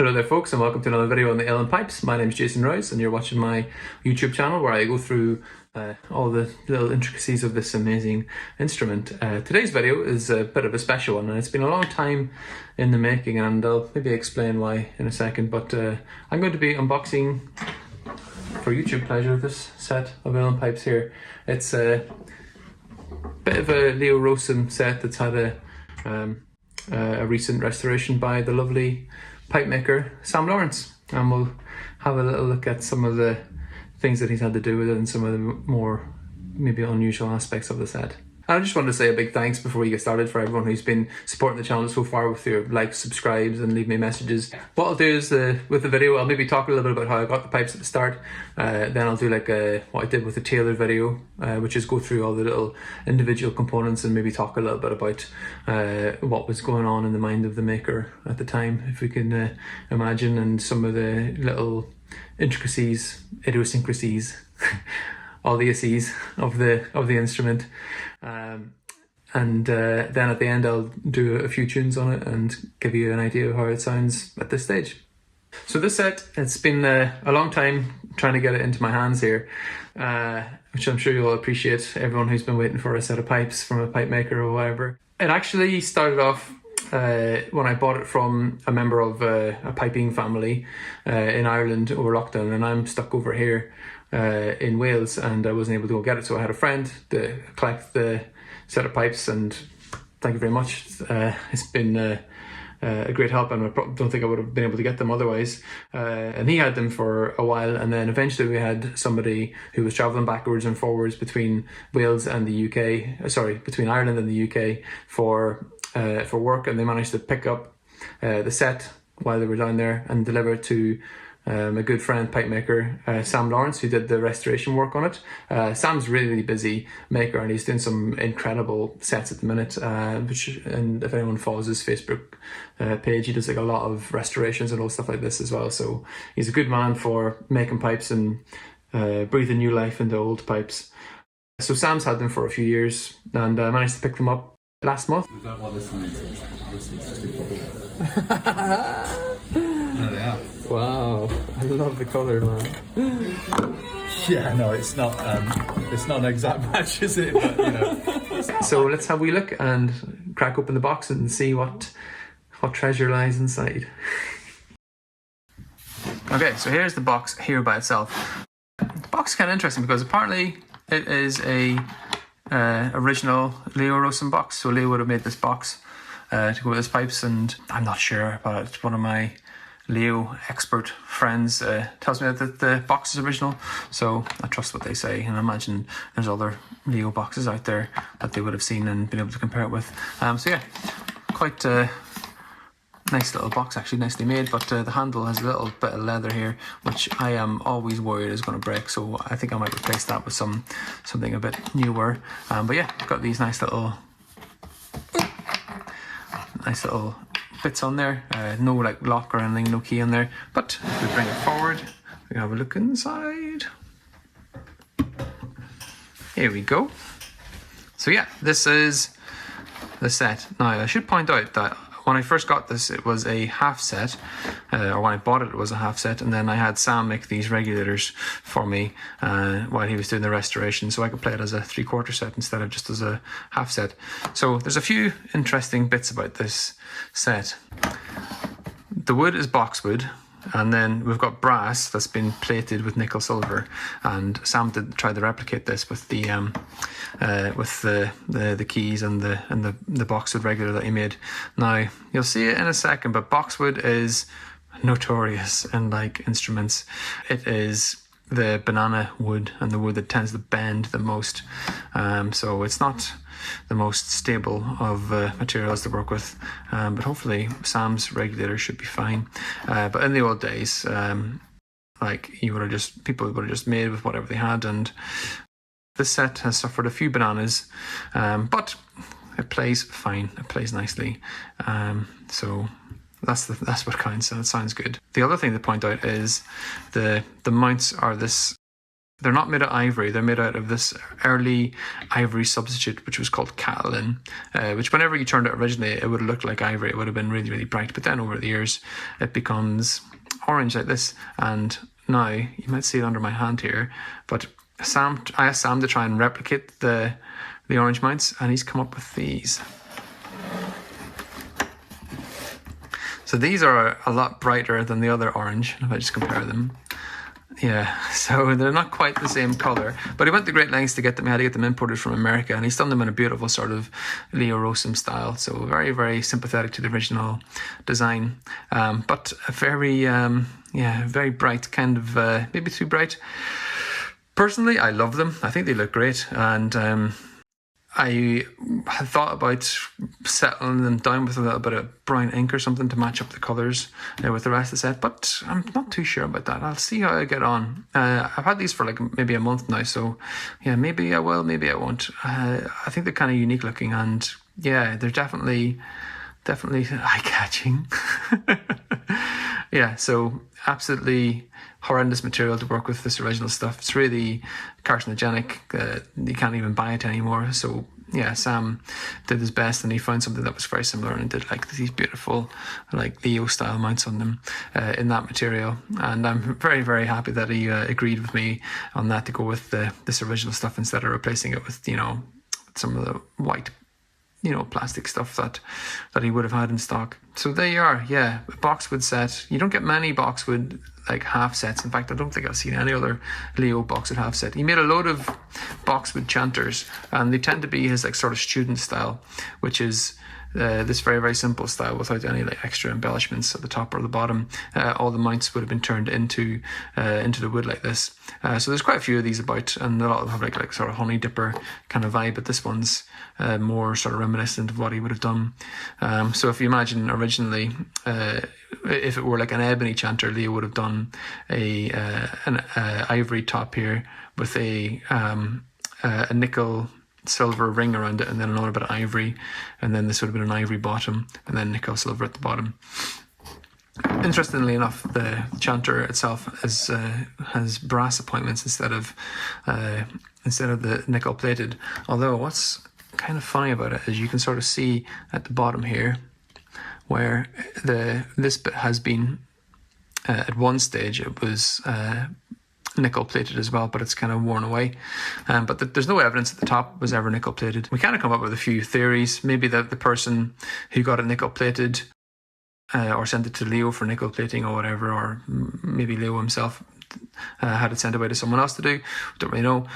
Hello there folks, and welcome to another video on the Uilleann Pipes. My name is Jason Rouse and you're watching my YouTube channel where I go through all the little intricacies of this amazing instrument. Today's video is a bit of a special one, and it's been a long time in the making, and I'll maybe explain why in a second, but I'm going to be unboxing for YouTube pleasure this set of Uilleann Pipes here. It's a bit of a Leo Rowsome set that's had a recent restoration by the lovely pipe maker Sam Lawrence, and we'll have a little look at some of the things that he's had to do with it and some of the more maybe unusual aspects of the set. I just want to say a big thanks before we get started for everyone who's been supporting the channel so far with your likes, subscribes and leave me messages. What I'll do is with the video I'll maybe talk a little bit about how I got the pipes at the start, then I'll do like what I did with the tailored video, which is go through all the little individual components and maybe talk a little bit about what was going on in the mind of the maker at the time, if we can imagine, and some of the little intricacies, idiosyncrasies, all the issues of the instrument. Then at the end I'll do a few tunes on it and give you an idea of how it sounds at this stage. So this set, it's been a long time trying to get it into my hands here, which I'm sure you'll appreciate, everyone who's been waiting for a set of pipes from a pipe maker or whatever. It actually started off when I bought it from a member of a piping family in Ireland over lockdown, and I'm stuck over here in Wales and I wasn't able to go get it, so I had a friend to collect the set of pipes, and thank you very much. It's been a great help, and I don't think I would have been able to get them otherwise. And he had them for a while, and then eventually we had somebody who was travelling backwards and forwards between Wales and the UK, between Ireland and the UK for work, and they managed to pick up the set while they were down there and deliver it to a good friend, pipe maker Sam Lawrence, who did the restoration work on it. Sam's really busy maker, and he's doing some incredible sets at the minute, and if anyone follows his Facebook page, he does like a lot of restorations and all stuff like this as well. So he's a good man for making pipes and breathing new life into old pipes. So Sam's had them for a few years, and I managed to pick them up last month. Is that what this one is? There they are. Wow, I love the colour, man. Yeah, no, it's not an exact match, is it? But, you know. So let's have a wee look and crack open the box and see what treasure lies inside. Okay, so here's the box here by itself. The box is kind of interesting because apparently it is a original Leo Rowsome box. So Leo would have made this box to go with his pipes, and I'm not sure, but one of my Leo expert friends tells me that the box is original, so I trust what they say, and I imagine there's other Leo boxes out there that they would have seen and been able to compare it with. So yeah, quite a nice little box, actually, nicely made, but the handle has a little bit of leather here, which I am always worried is going to break, so I think I might replace that with something a bit newer. But yeah, got these nice little bits on there, no like lock or anything, no key on there, but if we bring it forward we can have a look inside. Here we go. So yeah, this is the set. Now I should point out that when I first got this it was a half set, or when I bought it was a half set, and then I had Sam make these regulators for me while he was doing the restoration, so I could play it as a 3/4 set instead of just as a half set. So there's a few interesting bits about this set. The wood is boxwood, and then we've got brass that's been plated with nickel silver, and Sam did try to replicate this with the keys and the boxwood regulator that he made. Now you'll see it in a second, but boxwood is notorious in like instruments. It is the banana wood and the wood that tends to bend the most, so it's not the most stable of materials to work with, but hopefully Sam's regulator should be fine. But in the old days, like people would have just made with whatever they had, and this set has suffered a few bananas, but it plays fine, it plays nicely, so that's what counts, and it sounds good. The other thing to point out is the mounts are this They're not made of ivory. They're made out of this early ivory substitute, which was called kaolin, which whenever you turned it originally, it would have looked like ivory. It would have been really, really bright. But then over the years, it becomes orange like this. And now, you might see it under my hand here, but I asked Sam to try and replicate the orange mounts, and he's come up with these. So these are a lot brighter than the other orange, if I just compare them. Yeah, so they're not quite the same colour, but he went to great lengths to get them. He had to get them imported from America, and he's done them in a beautiful sort of Leo Rowsome style. So very, very sympathetic to the original design, but a very, very bright, kind of maybe too bright. Personally, I love them. I think they look great, and I had thought about settling them down with a little bit of brown ink or something to match up the colours with the rest of the set, but I'm not too sure about that. I'll see how I get on. I've had these for like maybe a month now, so yeah, maybe I will, maybe I won't. I think they're kind of unique looking, and yeah, they're definitely eye-catching. Yeah, so absolutely horrendous material to work with, this original stuff. It's really carcinogenic. You can't even buy it anymore. So yeah, Sam did his best, and he found something that was very similar, and did like these beautiful like Leo style mounts on them in that material. And I'm very, very happy that he agreed with me on that, to go with this original stuff instead of replacing it with, you know, some of the white, you know, plastic stuff that he would have had in stock. So there you are. Yeah, a boxwood set. You don't get many boxwood like half sets. In fact, I don't think I've seen any other Leo boxwood half set. He made a load of boxwood chanters, and they tend to be his like sort of student style, which is this very, very simple style without any like extra embellishments at the top or the bottom. All the mounts would have been turned into the wood like this. So there's quite a few of these about, and a lot of them have like sort of honey dipper kind of vibe, but this one's more sort of reminiscent of what he would have done. So if you imagine originally, if it were like an ebony chanter, Leo would have done an ivory top here with a nickel silver ring around it, and then another bit of ivory, and then this would have been an ivory bottom, and then nickel silver at the bottom. Interestingly enough, the chanter itself has brass appointments instead of the nickel plated. Although what's kind of funny about it is you can sort of see at the bottom here where this bit has been at one stage it was nickel plated as well, but it's kind of worn away. But there's no evidence that the top was ever nickel plated. We kind of come up with a few theories. Maybe that the person who got it nickel plated or sent it to Leo for nickel plating or whatever, or maybe Leo himself had it sent away to someone else to do. Don't really know.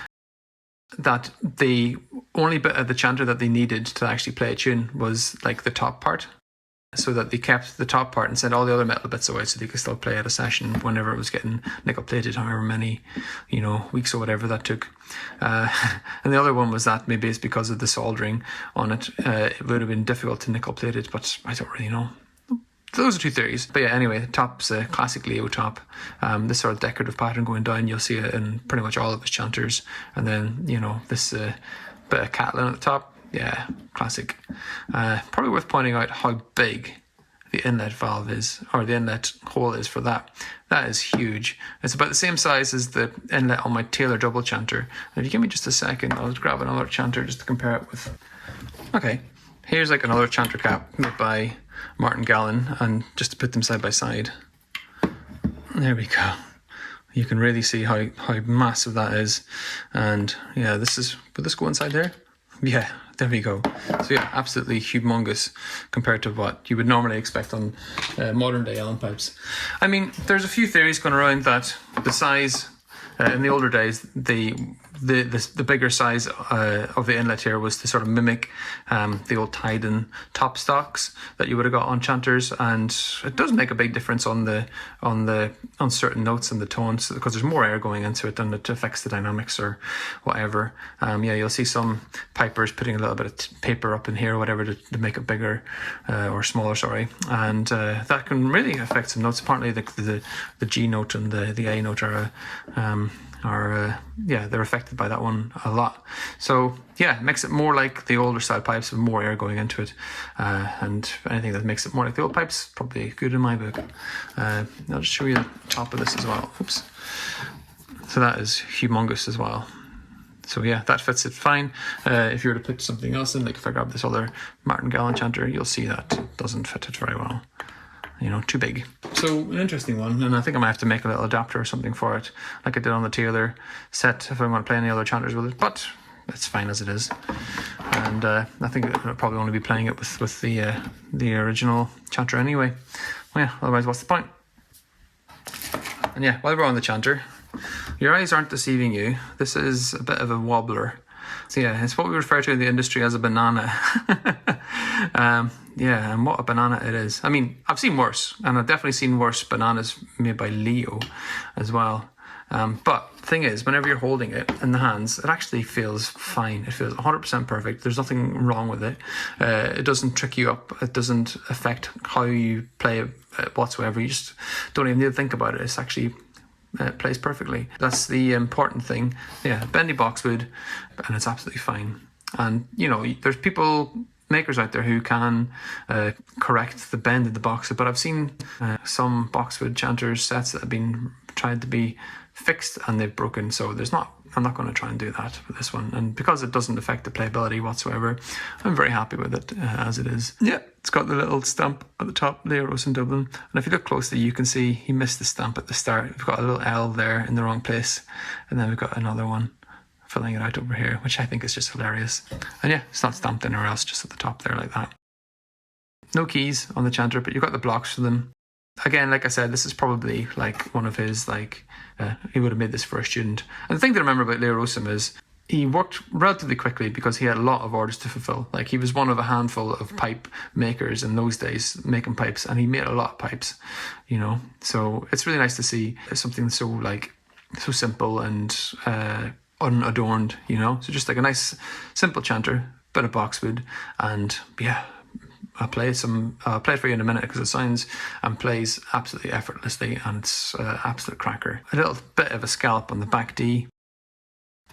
That the only bit of the chanter that they needed to actually play a tune was like the top part, so that they kept the top part and sent all the other metal bits away so they could still play at a session whenever it was getting nickel plated, however many, you know, weeks or whatever that took. And the other one was that maybe it's because of the soldering on it. It would have been difficult to nickel plate it, but I don't really know. Those are two theories. But yeah, anyway, the top's a classic Leo top. This sort of decorative pattern going down, you'll see it in pretty much all of his chanters. And then, you know, this bit of kaolin at the top. Yeah, classic. Probably worth pointing out how big the inlet valve is, or the inlet hole is for that. That is huge. It's about the same size as the inlet on my Taylor double chanter. And if you give me just a second, I'll just grab another chanter just to compare it with. Okay, here's like another chanter cap made by Martin Gallen, and just to put them side by side. There we go. You can really see how massive that is. And yeah, would this go inside there? Yeah, there we go. So yeah, absolutely humongous compared to what you would normally expect on modern day Uilleann pipes. I mean, there's a few theories going around that the size in the older days, the bigger size of the inlet here was to sort of mimic the old tied-in top stocks that you would have got on chanters, and it does make a big difference on certain notes and the tones, because there's more air going into it and it affects the dynamics or whatever. Yeah, you'll see some pipers putting a little bit of paper up in here or whatever to make it bigger or smaller, sorry, and that can really affect some notes. Apparently the G note and the A note they're affected by that one a lot. So yeah, it makes it more like the older style pipes with more air going into it, and anything that makes it more like the old pipes, probably good in my book. I'll just show you the top of this as well. Oops. So that is humongous as well. So yeah, that fits it fine. If you were to put something else in, like if I grab this other martingale enchanter, you'll see that it doesn't fit it very well. You know, too big. So an interesting one, and I think I might have to make a little adapter or something for it, like I did on the Taylor set if I want to play any other enchanters with it, but it's fine as it is. And I think I'll probably only be playing it with the original Chanter anyway. Well, yeah, otherwise what's the point? And yeah, while we're on the Chanter, your eyes aren't deceiving you. This is a bit of a wobbler. So yeah, it's what we refer to in the industry as a banana. Yeah, and what a banana it is. I mean, I've seen worse, and I've definitely seen worse bananas made by Leo as well. But the thing is, whenever you're holding it in the hands, it actually feels fine. It feels 100% perfect. There's nothing wrong with it. It doesn't trick you up. It doesn't affect how you play it whatsoever. You just don't even need to think about it. It's actually... it plays perfectly. That's the important thing. Yeah, bendy boxwood, and it's absolutely fine. And, you know, there's makers out there who can correct the bend of the boxwood, but I've seen some boxwood Chanters sets that have been tried to be fixed and they've broken, so I'm not going to try and do that with this one. And because it doesn't affect the playability whatsoever, I'm very happy with it as it is. Yeah, it's got the little stamp at the top, Leo Rowsome Dublin. And if you look closely, you can see he missed the stamp at the start. We've got a little L there in the wrong place. And then we've got another one filling it out over here, which I think is just hilarious. And yeah, it's not stamped anywhere else, just at the top there like that. No keys on the Chanter, but you've got the blocks for them. Again, like I said, this is probably like one of his, he would have made this for a student. And the thing to remember about Leo Rowsome is he worked relatively quickly because he had a lot of orders to fulfill. Like, he was one of a handful of pipe makers in those days making pipes, and he made a lot of pipes, you know. So it's really nice to see something so simple and unadorned, you know. So just like a nice simple Chanter, bit of boxwood, and yeah, I'll play it for you in a minute because it sounds and plays absolutely effortlessly, and it's an absolute cracker. A little bit of a scalp on the back D,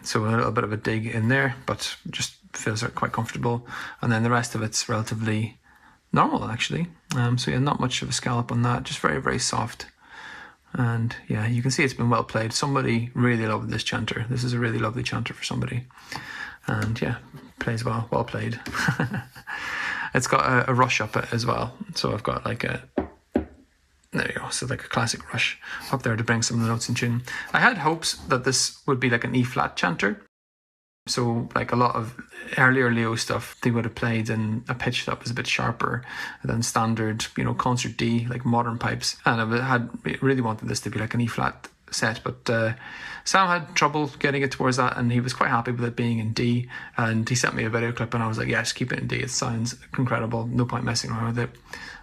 so a little bit of a dig in there, but just feels quite comfortable. And then the rest of it's relatively normal actually. So yeah, not much of a scallop on that, just very, very soft. And yeah, you can see it's been well played. Somebody really loved this Chanter. This is a really lovely Chanter for somebody. And yeah, plays well played. It's got a rush up it as well. So I've got there you go, so like a classic rush up there to bring some of the notes in tune. I had hopes that this would be like an E-flat Chanter. So like a lot of earlier Leo stuff, they would have played in a pitch that was a bit sharper than standard, you know, concert D, like modern pipes. And I really wanted this to be like an E-flat set, but Sam had trouble getting it towards that, and he was quite happy with it being in D, and he sent me a video clip and I was like, yes, keep it in D, it sounds incredible, no point messing around with it,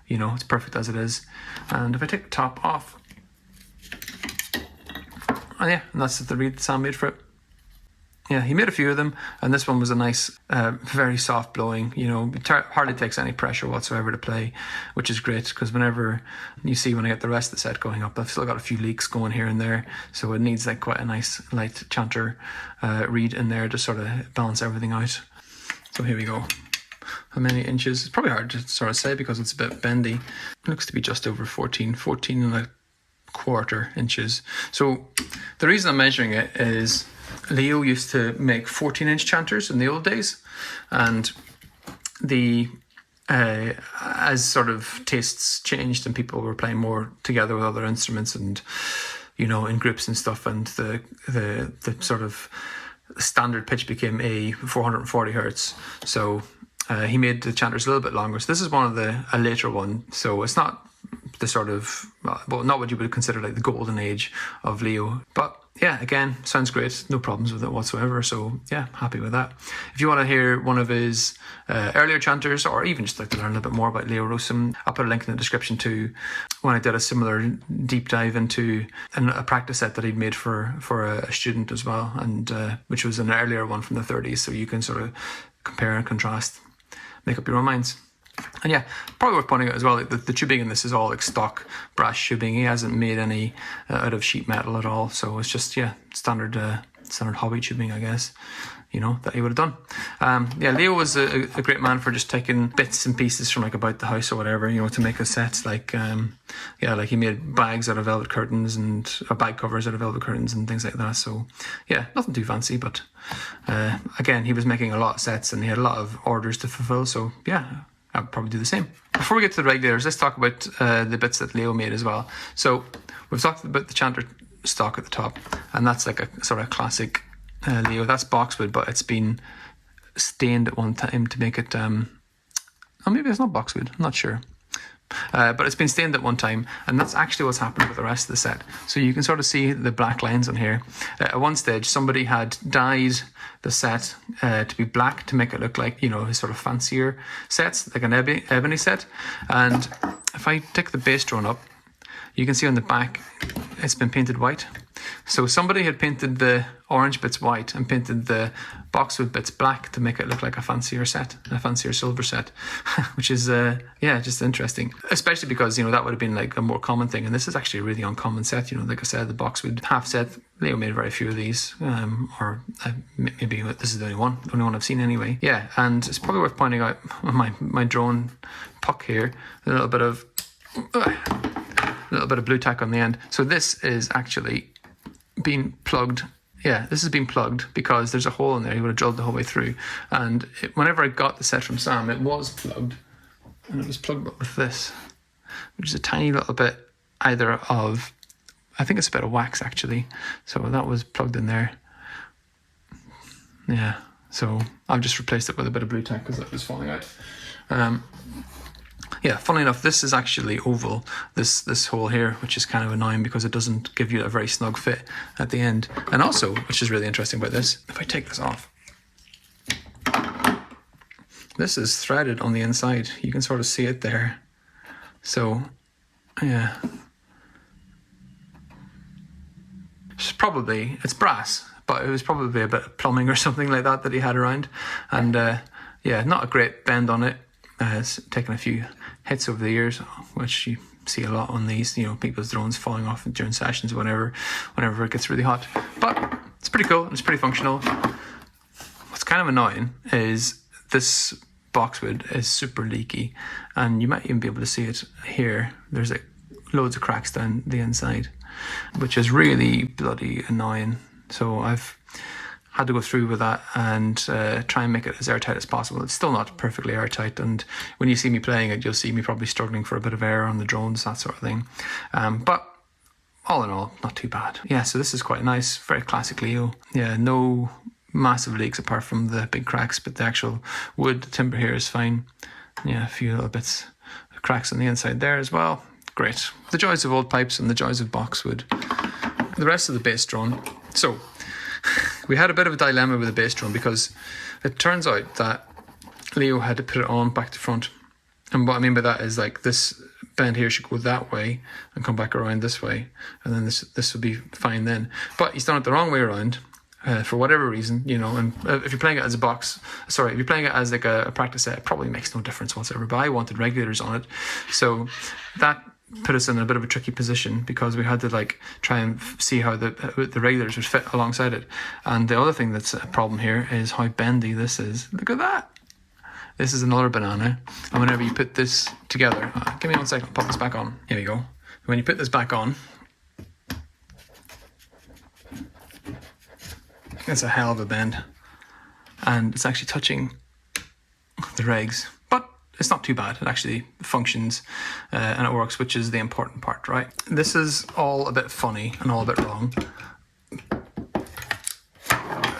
you know, it's perfect as it is. And if I take the top off, and yeah, and that's the reed that Sam made for it. Yeah, he made a few of them, and this one was a nice, very soft blowing, you know, it hardly takes any pressure whatsoever to play, which is great, because whenever you see when I get the rest of the set going up, I've still got a few leaks going here and there, so it needs like quite a nice light Chanter reed in there to sort of balance everything out. So here we go. How many inches? It's probably hard to sort of say because it's a bit bendy. It looks to be just over 14 and a quarter inches. So the reason I'm measuring it is Leo used to make 14-inch Chanters in the old days, and as sort of tastes changed and people were playing more together with other instruments and, you know, in groups and stuff, and the sort of standard pitch became a 440 hertz. So he made the Chanters a little bit longer. So this is a later one. So it's not the sort of, well, not what you would consider like the golden age of Leo, but yeah, again, sounds great, no problems with it whatsoever, so yeah, happy with that. If you want to hear one of his earlier Chanters, or even just like to learn a little bit more about Leo Rowsome, I'll put a link in the description to when I did a similar deep dive into a practice set that he'd made for a student as well, and which was an earlier one from the 30s, so you can sort of compare and contrast, make up your own minds. And yeah, probably worth pointing out as well, like the tubing in this is all like stock brass tubing. He hasn't made any out of sheet metal at all, so it's just, yeah, standard standard hobby tubing, I guess, you know, that he would have done. Yeah, Leo was a great man for just taking bits and pieces from like about the house or whatever, you know, to make a set. Like, yeah, like he made bags out of velvet curtains and bag covers out of velvet curtains and things like that. So yeah, nothing too fancy, but again, he was making a lot of sets and he had a lot of orders to fulfill. So yeah, I'd probably do the same. Before we get to the regulators, let's talk about the bits that Leo made as well. So we've talked about the Chanter stock at the top, and that's like a sort of classic Leo. That's boxwood, but it's been stained at one time to make it oh, maybe it's not boxwood, I'm not sure, but it's been stained at one time, and that's actually what's happened with the rest of the set. So you can sort of see the black lines on here. At one stage somebody had dyed the set to be black to make it look like, you know, his sort of fancier sets, like an ebony set. And if I take the bass drone up, you can see on the back it's been painted white. So somebody had painted the orange bits white and painted the boxwood bits black to make it look like a fancier set, a fancier silver set, which is, yeah, just interesting. Especially because, you know, that would have been like a more common thing. And this is actually a really uncommon set, you know, like I said, the boxwood half set, Leo made very few of these, or maybe this is the only one I've seen anyway. Yeah, and it's probably worth pointing out my drone puck here, a little bit of blue tack on the end. So this is actually been plugged. Yeah, this has been plugged because there's a hole in there. He would have drilled the whole way through. And whenever I got the set from Sam, it was plugged. And it was plugged up with this, which is a tiny little bit either of, I think it's a bit of wax actually. So that was plugged in there. Yeah, so I've just replaced it with a bit of blue tack because that was falling out. Yeah, funnily enough, this is actually oval, this hole here, which is kind of annoying because it doesn't give you a very snug fit at the end. And also, which is really interesting about this, if I take this off, this is threaded on the inside. You can sort of see it there. So, yeah. It's brass, but it was probably a bit of plumbing or something like that he had around. And yeah, not a great bend on it. It's taken a few hits over the years, which you see a lot on these, you know, people's drones falling off during sessions, whenever it gets really hot. But it's pretty cool and it's pretty functional. What's kind of annoying is this boxwood is super leaky, and you might even be able to see it here. There's like loads of cracks down the inside, which is really bloody annoying. So I've had to go through with that and try and make it as airtight as possible. It's still not perfectly airtight, and when you see me playing it, you'll see me probably struggling for a bit of air on the drones, that sort of thing. But all in all, not too bad. Yeah, so this is quite nice, very classic Leo. Yeah, no massive leaks apart from the big cracks, but the actual wood, the timber here is fine. Yeah, a few little bits of cracks on the inside there as well. Great. The joys of old pipes and the joys of boxwood. The rest of the bass drone. So we had a bit of a dilemma with the bass drum because it turns out that Leo had to put it on back to front. And what I mean by that is like this bend here should go that way and come back around this way. And then this would be fine then. But he's done it the wrong way around for whatever reason, you know. And if you're playing it as if you're playing it as like a practice set, it probably makes no difference whatsoever. But I wanted regulators on it. So that put us in a bit of a tricky position because we had to like try and see how the regulators would fit alongside it. And the other thing that's a problem here is how bendy this is. Look at that. This is another banana. And whenever you put this together, give me 1 second, pop this back on. Here we go. When you put this back on, it's a hell of a bend. And it's actually touching the regs. But it's not too bad. It actually functions and it works, which is the important part, right? This is all a bit funny and all a bit wrong.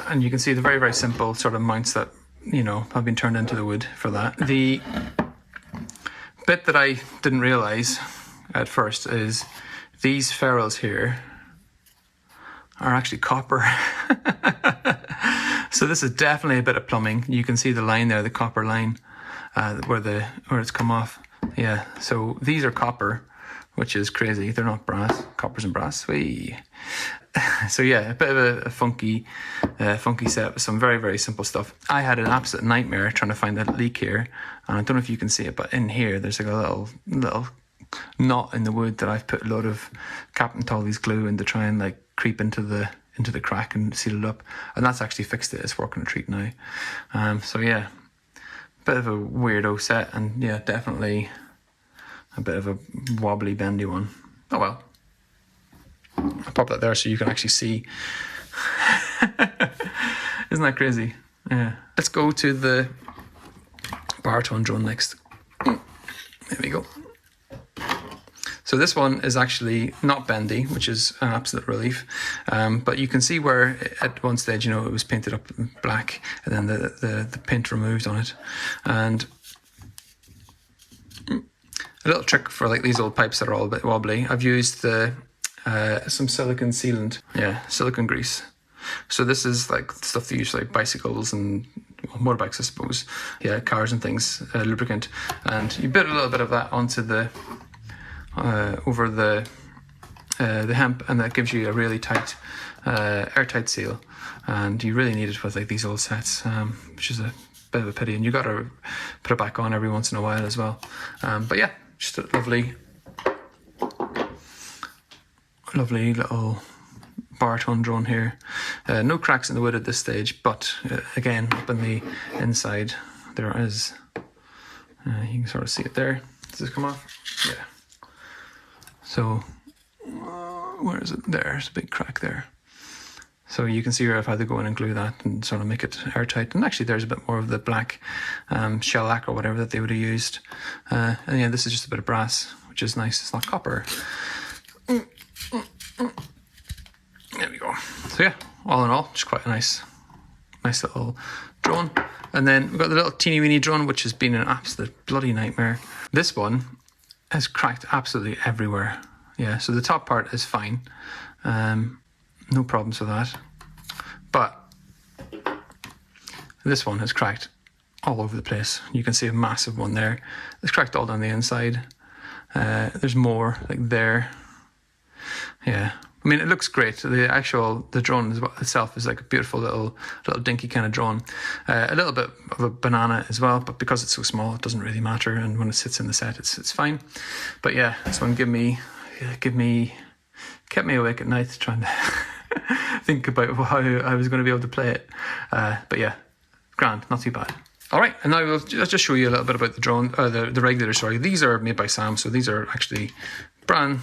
And you can see the very, very simple sort of mounts that, you know, have been turned into the wood for that. The bit that I didn't realise at first is these ferrules here are actually copper. So this is definitely a bit of plumbing. You can see the line there, the copper line. Where it's come off. Yeah, so these are copper, which is crazy. They're not brass. Copper's and brass. Whee. So yeah, a bit of a funky set with some very, very simple stuff. I had an absolute nightmare trying to find that leak here, and I don't know if you can see it, but in here there's like a little knot in the wood that I've put a load of Captain Tolly's glue in to try and like creep into the into the crack and sealed it up, and that's actually fixed it. It's working a treat now. So yeah, bit of a weirdo set, and yeah, definitely a bit of a wobbly, bendy one. Oh well. I'll pop that there so you can actually see. Isn't that crazy? Yeah. Let's go to the baritone drone next. There we go. So this one is actually not bendy, which is an absolute relief. But you can see where at one stage, you know, it was painted up black, and then the paint removed on it. And a little trick for like these old pipes that are all a bit wobbly. I've used some silicone sealant, silicone grease. So this is like stuff they use like bicycles and motorbikes, I suppose. Yeah, cars and things, lubricant. And you put a little bit of that onto the over the hemp, and that gives you a really tight, airtight seal. And you really need it with like these old sets, which is a bit of a pity. And you got to put it back on every once in a while as well. But yeah, just a lovely little baritone drone here. No cracks in the wood at this stage, but again, up in the inside there is, you can sort of see it there. Does this come off? Yeah. So where is it? There's a big crack there. So you can see where I've had to go in and glue that and sort of make it airtight. And actually there's a bit more of the black shellac or whatever that they would have used. And yeah, this is just a bit of brass, which is nice. It's not copper. There we go. So yeah, all in all, just quite a nice little drone. And then we've got the little teeny weeny drone, which has been an absolute bloody nightmare. This one has cracked absolutely everywhere. Yeah, so the top part is fine. No problems with that. But this one has cracked all over the place. You can see a massive one there. It's cracked all down the inside. There's more like there. Yeah, I mean, it looks great. The drone itself is like a beautiful little dinky kind of drone. A little bit of a banana as well, but because it's so small, it doesn't really matter. And when it sits in the set, it's fine. But yeah, this one kept me awake at night trying to think about how I was going to be able to play it. But yeah, grand, not too bad. All right, and now let's just show you a little bit about the drone, the regulators. Sorry, these are made by Sam, so these are actually brand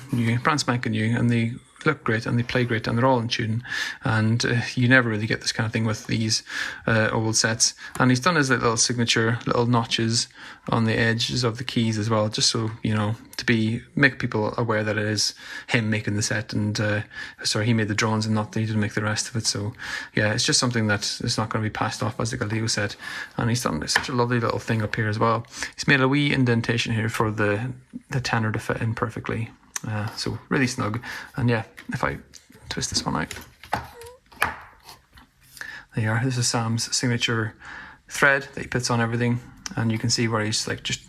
spanking new, and they look great and they play great and they're all in tune. And you never really get this kind of thing with these old sets. And he's done his little signature little notches on the edges of the keys as well, just so, you know, to make people aware that it is him making the set, and he made the drones and he didn't make the rest of it. So yeah, it's just something that is not going to be passed off as like a Leo set. And he's done such a lovely little thing up here as well. He's made a wee indentation here for the tenor to fit in perfectly. So really snug. And yeah, if I twist this one out, there you are. This is Sam's signature thread that he puts on everything, and you can see where he's like just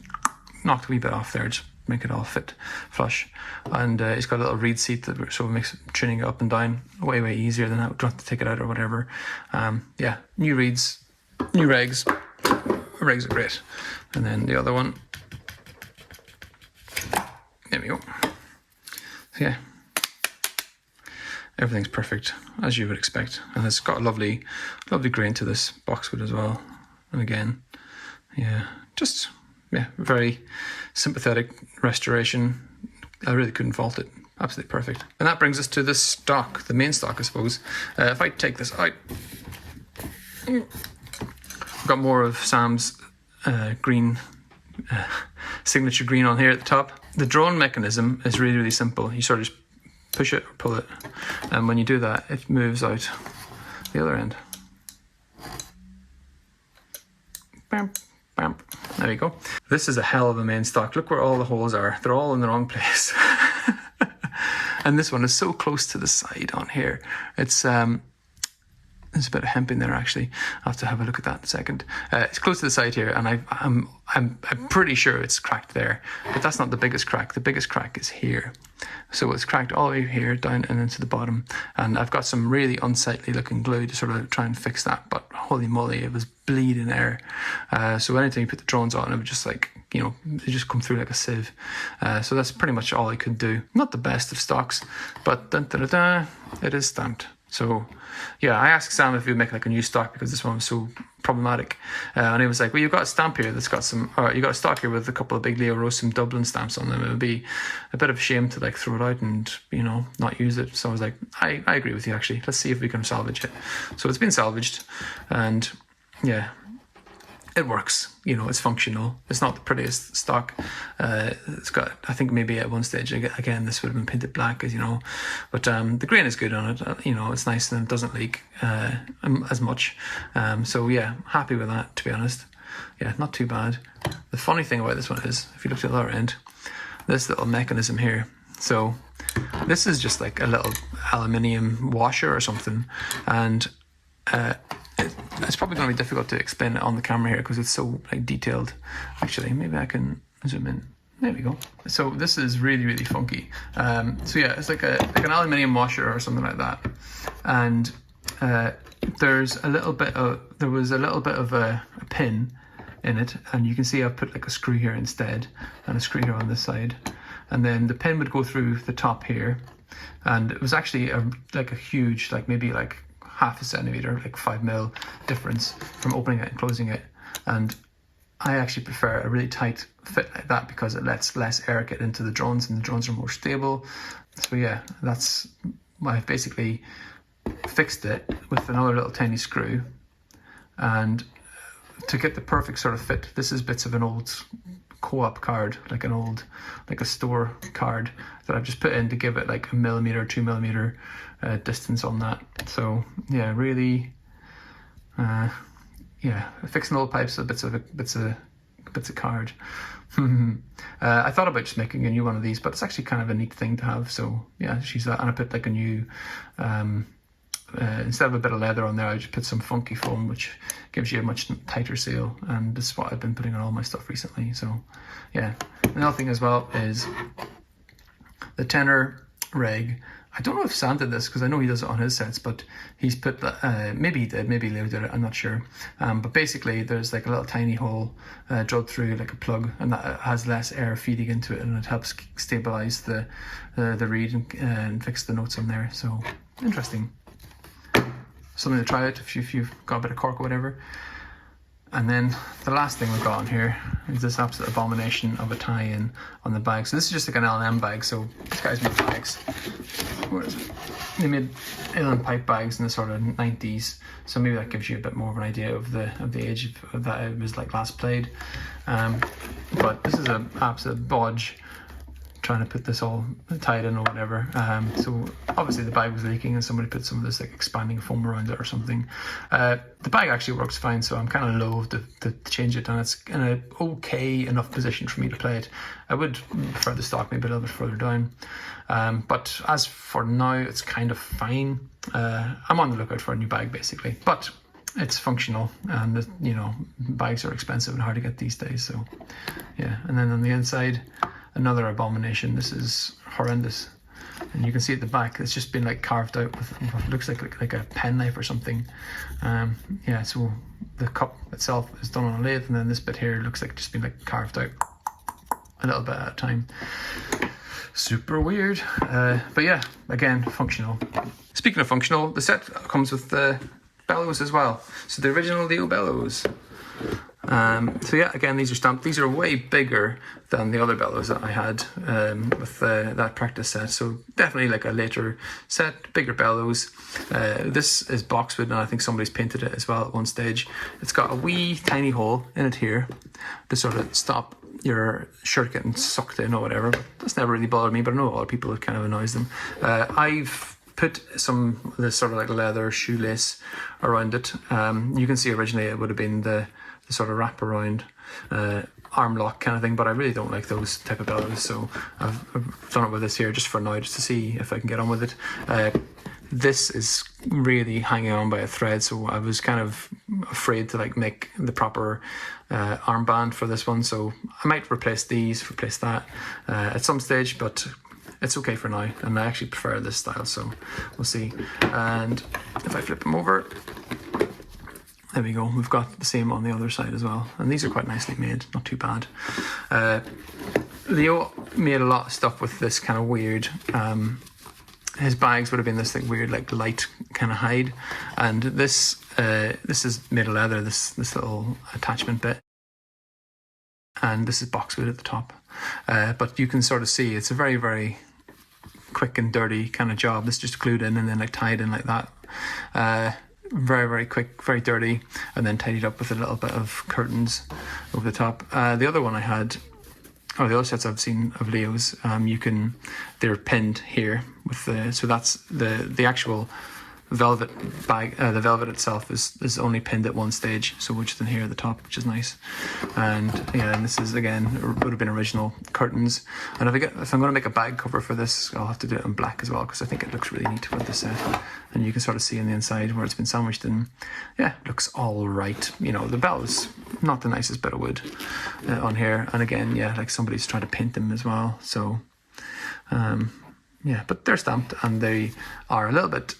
knocked a wee bit off there, just make it all fit flush. And he's got a little reed seat that sort of makes tuning it up and down way easier than that. Don't have to take it out or whatever. Yeah, new reeds, new regs. Regs are great. And then the other one, there we go. So yeah, everything's perfect as you would expect, and it's got a lovely grain to this boxwood as well. And again, very sympathetic restoration. I really couldn't fault it. Absolutely perfect. And that brings us to the stock, the main stock, I suppose. If I take this out, I've got more of Sam's green. Signature green on here at the top. The drone mechanism is really simple. You sort of just push it or pull it, and when you do that, it moves out the other end. Bam, bam. There you go. This is a hell of a main stock. Look where all the holes are. They're all in the wrong place. And this one is so close to the side on here. There's a bit of hemp in there actually. I'll have to have a look at that in a second. It's close to the side here, and I'm pretty sure it's cracked there, but that's not the biggest crack. The biggest crack is here. So it's cracked all the way here down and into the bottom, and I've got some really unsightly looking glue to sort of try and fix that, but holy moly, it was bleeding air. So anytime you put the drones on, it would just like, you know, it just come through like a sieve. So that's pretty much all I could do. Not the best of stocks, but it is stamped. So, yeah, I asked Sam if he would make like a new stock because this one was so problematic, and he was like, "Well, you've got a stamp here that's got some, or you got a stock here with a couple of big Leo Rowsome Dublin stamps on them. It would be a bit of a shame to like throw it out and not use it." So I was like, "I agree with you actually. Let's see if we can salvage it." So it's been salvaged, and yeah. It works, it's functional. It's not the prettiest stock. It's got, I think maybe at one stage, again, this would have been painted black, as but the grain is good on it. It's nice and it doesn't leak as much. So yeah, happy with that, to be honest. Yeah, not too bad. The funny thing about this one is, if you look at the other end, this little mechanism here. So this is just like a little aluminium washer or something, and it's probably going to be difficult to explain it on the camera here because it's so like detailed. Actually, maybe I can zoom in. There we go. So this is really, really funky. So yeah, it's like an aluminium washer or something like that, and there was a little bit of a pin in it, and you can see I've put like a screw here instead, and a screw here on this side, and then the pin would go through the top here, and it was actually like a huge, like maybe like half a centimeter, like 5 mil difference from opening it and closing it. And I actually prefer a really tight fit like that because it lets less air get into the drones, and the drones are more stable. So yeah, that's why I've basically fixed it with another little tiny screw. And to get the perfect sort of fit, this is bits of an old co-op card, like a store card that I've just put in to give it like 1 millimeter, 2 millimeter distance on that. So yeah, really, fixing old pipes with bits of card. I thought about just making a new one of these, but it's actually kind of a neat thing to have. So yeah, just use that, and I put like a new. Instead of a bit of leather on there, I just put some funky foam, which gives you a much tighter seal, and this is what I've been putting on all my stuff recently. So yeah, another thing as well is the tenor reg. I don't know if Sam did this because I know he does it on his sets, but he's put maybe he did, maybe Leo did it, I'm not sure. But basically there's like a little tiny hole drilled through like a plug, and that has less air feeding into it, and it helps stabilize the reed and fix the notes on there. So interesting. Something to try out if you've got a bit of cork or whatever. And then the last thing we've got on here is this absolute abomination of a tie-in on the bag. So this is just like an L&M bag. So these guys made bags. Where is it? They made Uilleann pipe bags in the sort of 90s. So maybe that gives you a bit more of an idea of the age of that it was like last played. But this is an absolute bodge, trying to put this all tied in or whatever. So obviously the bag was leaking, and somebody put some of this like expanding foam around it or something. The bag actually works fine, so I'm kind of loath to change it, and it's in an okay enough position for me to play it. I would prefer the stock maybe a little bit further down, but as for now it's kind of fine. I'm on the lookout for a new bag basically, but it's functional, and bags are expensive and hard to get these days. So yeah, and then on the inside, another abomination. This is horrendous, and you can see at the back it's just been like carved out with what looks like a pen knife or something. Yeah, so the cup itself is done on a lathe, and then this bit here looks like it's just been like carved out a little bit at a time. Super weird, but yeah, again, functional. Speaking of functional, the set comes with the Bellows as well. So the original Leo Bellows. So yeah, again, these are stamped. These are way bigger than the other Bellows that I had with that practice set. So definitely like a later set, bigger Bellows. This is boxwood, and I think somebody's painted it as well at one stage. It's got a wee tiny hole in it here to sort of stop your shirt getting sucked in or whatever. But that's never really bothered me, but I know a lot of people, it kind of annoys them. I've put some of this sort of like leather shoelace around it. You can see originally it would have been the sort of wrap around arm lock kind of thing, but I really don't like those type of Bellows, so I've done it with this here just for now, just to see if I can get on with it. This is really hanging on by a thread, so I was kind of afraid to like make the proper armband for this one, so I might replace that at some stage, but it's okay for now, and I actually prefer this style, so we'll see. And if I flip them over, there we go, we've got the same on the other side as well, and these are quite nicely made, not too bad. Leo made a lot of stuff with this kind of weird his bags would have been this like weird like light kind of hide, and this is made of leather. This little attachment bit, and this is boxwood at the top. But you can sort of see it's a very, very quick and dirty kind of job. This just glued in and then like tied in like that. Very, very quick, very dirty, and then tidied up with a little bit of curtains over the top. The other one I had, or the other sets I've seen of Leo's, they're pinned here with so that's the actual velvet bag. The velvet itself is only pinned at one stage, so which is in here at the top, which is nice. And yeah, and this is again would have been original curtains. And if I'm going to make a bag cover for this, I'll have to do it in black as well, because I think it looks really neat with the set. And you can sort of see on the inside where it's been sandwiched in. Yeah, it looks all right. You know, the Bellows, not the nicest bit of wood on here. And again, yeah, like somebody's trying to paint them as well. So yeah, but they're stamped and they are a little bit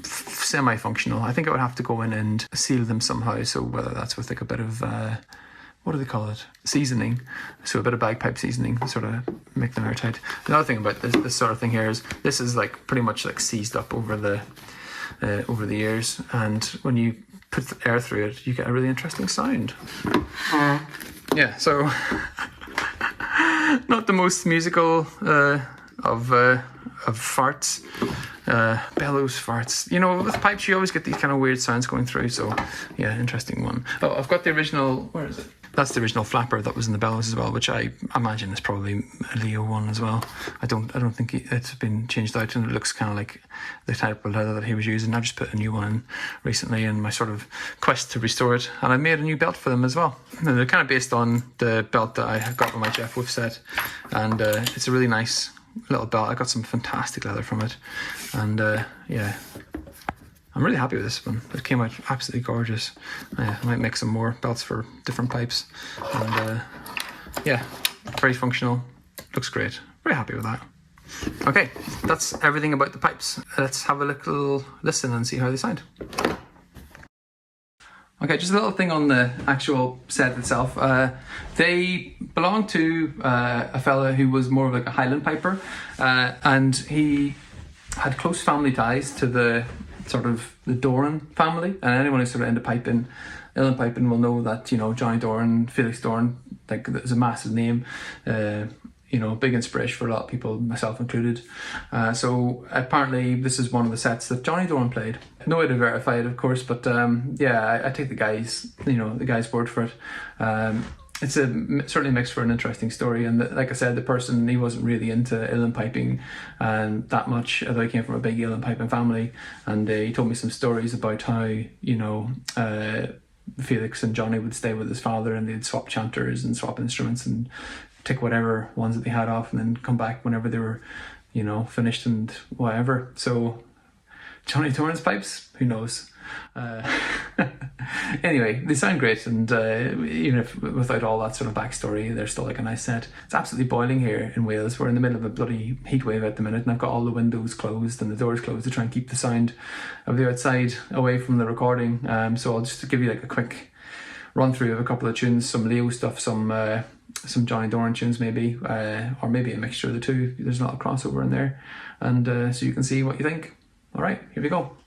semi-functional. I think I would have to go in and seal them somehow, so whether that's with like a bit of what do they call it, seasoning, so a bit of bagpipe seasoning, sort of make them airtight. Another thing about this sort of thing here is this is like pretty much like seized up over the years, and when you put the air through it you get a really interesting sound. Yeah, so not the most musical of farts. Bellows farts. You know, with pipes you always get these kind of weird sounds going through, so yeah, interesting one. Oh, I've got the original, where is it? That's the original flapper that was in the Bellows as well, which I imagine is probably a Leo one as well. I don't think it's been changed out, and it looks kind of like the type of leather that he was using. I've just put a new one in recently in my sort of quest to restore it, and I made a new belt for them as well. And they're kind of based on the belt that I got with my Jeff Wolf set, and it's a really nice little belt. I got some fantastic leather from it, and yeah, I'm really happy with this one. It came out absolutely gorgeous. I might make some more belts for different pipes, and yeah, very functional, looks great. Very happy with that. Okay, that's everything about the pipes. Let's have a little listen and see how they sound. Okay, just a little thing on the actual set itself. They belong to a fella who was more of like a Highland piper, and he had close family ties to the sort of the Doran family. And anyone who's sort of into piping, Uilleann piping, will know that, you know, Johnny Doran, Felix Doran, like there's a massive name. You know, big inspiration for a lot of people, myself included. So apparently this is one of the sets that Johnny Doran played. No way to verify it, of course, but yeah, I take the guy's word for it. It's certainly makes for an interesting story, and like I said, the person, he wasn't really into Uilleann piping that much, although he came from a big Uilleann piping family, and he told me some stories about how, you know, Felix and Johnny would stay with his father and they'd swap chanters and swap instruments and take whatever ones that they had off and then come back whenever they were, you know, finished and whatever. So Johnny Doran's pipes, who knows? Anyway, they sound great, and even if without all that sort of backstory, they're still like a nice set. It's absolutely boiling here in Wales. We're in the middle of a bloody heat wave at the minute, and I've got all the windows closed and the doors closed to try and keep the sound of the outside away from the recording. So I'll just give you like a quick run through of a couple of tunes, some Leo stuff, some Johnny Doran tunes maybe, or maybe a mixture of the two. There's a lot of crossover in there, and so you can see what you think. All right, here we go.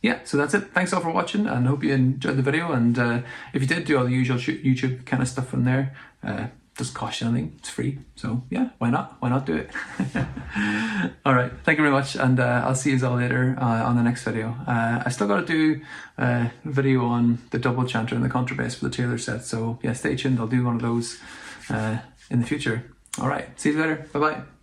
yeah, so that's it. Thanks all for watching, and hope you enjoyed the video. And if you did, do all the usual YouTube kind of stuff from there. Doesn't cost you anything, it's free. So yeah, why not? Why not do it? All right, thank you very much, and I'll see you all later on the next video. I still got to do a video on the double chanter and the contrabass for the Taylor set. So yeah, stay tuned. I'll do one of those in the future. All right, see you later. Bye bye.